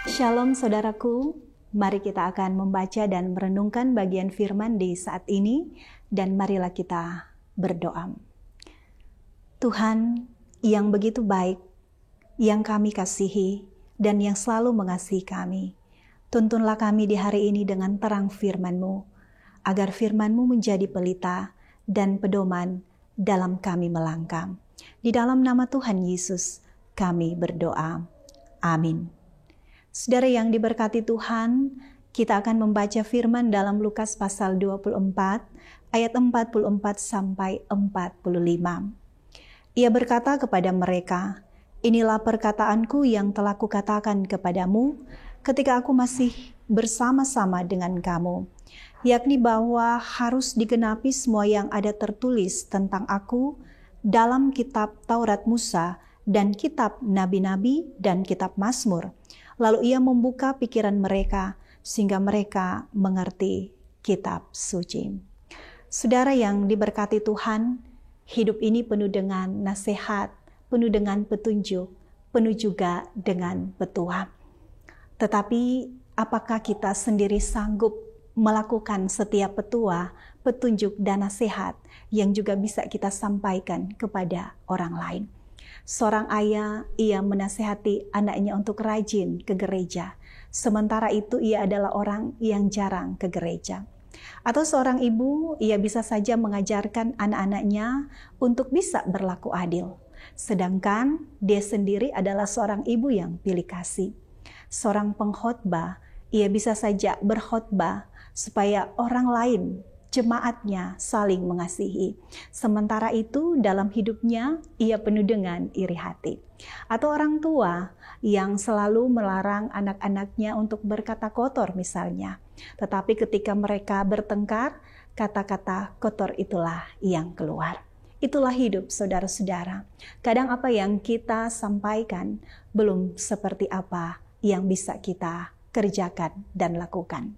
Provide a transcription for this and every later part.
Shalom saudaraku, mari kita akan membaca dan merenungkan bagian firman di saat ini, dan marilah kita berdoa. Tuhan yang begitu baik, yang kami kasihi, dan yang selalu mengasihi kami, tuntunlah kami di hari ini dengan terang firman-Mu, agar firman-Mu menjadi pelita dan pedoman dalam kami melangkah. Di dalam nama Tuhan Yesus, kami berdoa. Amin. Saudara yang diberkati Tuhan, kita akan membaca firman dalam Lukas pasal 24, ayat 44 sampai 45. Ia berkata kepada mereka, "Inilah perkataanku yang telah kukatakan kepadamu ketika aku masih bersama-sama dengan kamu, yakni bahwa harus digenapi semua yang ada tertulis tentang aku dalam kitab Taurat Musa dan kitab Nabi-Nabi dan kitab Mazmur." Lalu ia membuka pikiran mereka sehingga mereka mengerti kitab suci. Saudara yang diberkati Tuhan, hidup ini penuh dengan nasihat, penuh dengan petunjuk, penuh juga dengan petua. Tetapi apakah kita sendiri sanggup melakukan setiap petua, petunjuk dan nasihat yang juga bisa kita sampaikan kepada orang lain? Seorang ayah, ia menasihati anaknya untuk rajin ke gereja. Sementara itu ia adalah orang yang jarang ke gereja. Atau seorang ibu, ia bisa saja mengajarkan anak-anaknya untuk bisa berlaku adil. Sedangkan dia sendiri adalah seorang ibu yang pilih kasih. Seorang pengkhotbah, ia bisa saja berkhotbah supaya orang lain, jemaatnya saling mengasihi. Sementara itu dalam hidupnya ia penuh dengan iri hati. Atau orang tua yang selalu melarang anak-anaknya untuk berkata kotor misalnya. Tetapi ketika mereka bertengkar, kata-kata kotor itulah yang keluar. Itulah hidup saudara-saudara. Kadang apa yang kita sampaikan belum seperti apa yang bisa kita kerjakan dan lakukan.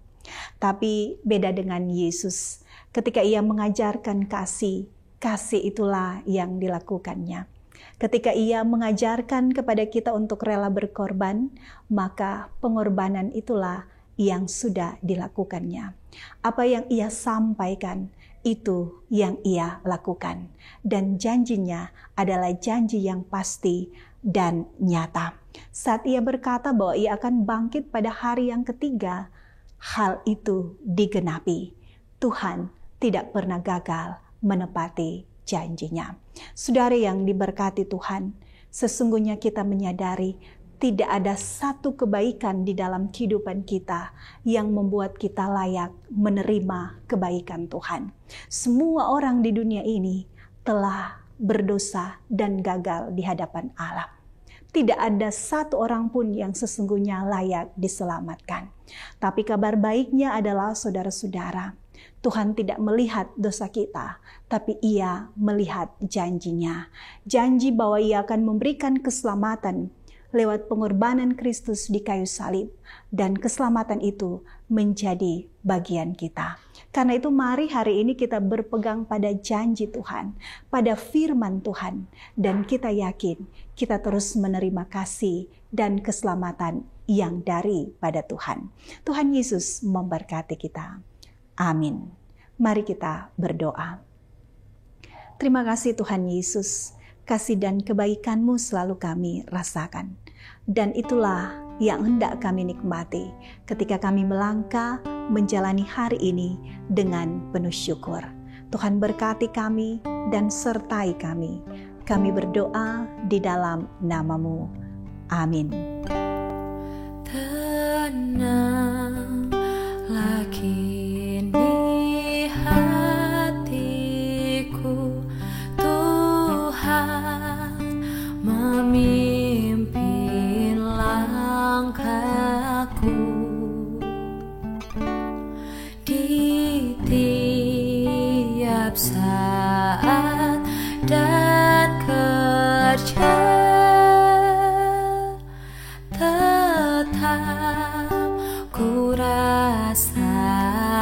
Tapi beda dengan Yesus, ketika ia mengajarkan kasih, kasih itulah yang dilakukannya. Ketika ia mengajarkan kepada kita untuk rela berkorban, maka pengorbanan itulah yang sudah dilakukannya. Apa yang ia sampaikan, itu yang ia lakukan. Dan janjinya adalah janji yang pasti dan nyata. Saat ia berkata bahwa ia akan bangkit pada hari yang ketiga, hal itu digenapi. Tuhan tidak pernah gagal menepati janjinya. Saudara yang diberkati Tuhan, sesungguhnya kita menyadari tidak ada satu kebaikan di dalam kehidupan kita yang membuat kita layak menerima kebaikan Tuhan. Semua orang di dunia ini telah berdosa dan gagal di hadapan Allah. Tidak ada satu orang pun yang sesungguhnya layak diselamatkan. Tapi kabar baiknya adalah saudara-saudara, Tuhan tidak melihat dosa kita, tapi Ia melihat janjinya. Janji bahwa Ia akan memberikan keselamatan lewat pengorbanan Kristus di kayu salib, dan keselamatan itu menjadi bagian kita. Karena itu mari hari ini kita berpegang pada janji Tuhan, pada firman Tuhan, dan kita yakin kita terus menerima kasih dan keselamatan yang daripada Tuhan. Tuhan Yesus memberkati kita. Amin. Mari kita berdoa. Terima kasih Tuhan Yesus, kasih dan kebaikan-Mu selalu kami rasakan. Dan itulah yang hendak kami nikmati ketika kami melangkah menjalani hari ini dengan penuh syukur. Tuhan berkati kami dan sertai kami. Kami berdoa di dalam nama-Mu. Amin. Tenanglah kini hatiku, Tuhan memimpin langkahku di tiap saat dan kerja. Tetap ku rasakan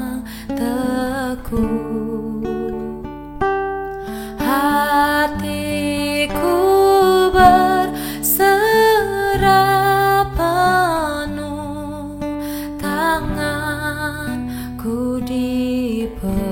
yang teguh. Hatiku berserah penuh, tanganku dipegang.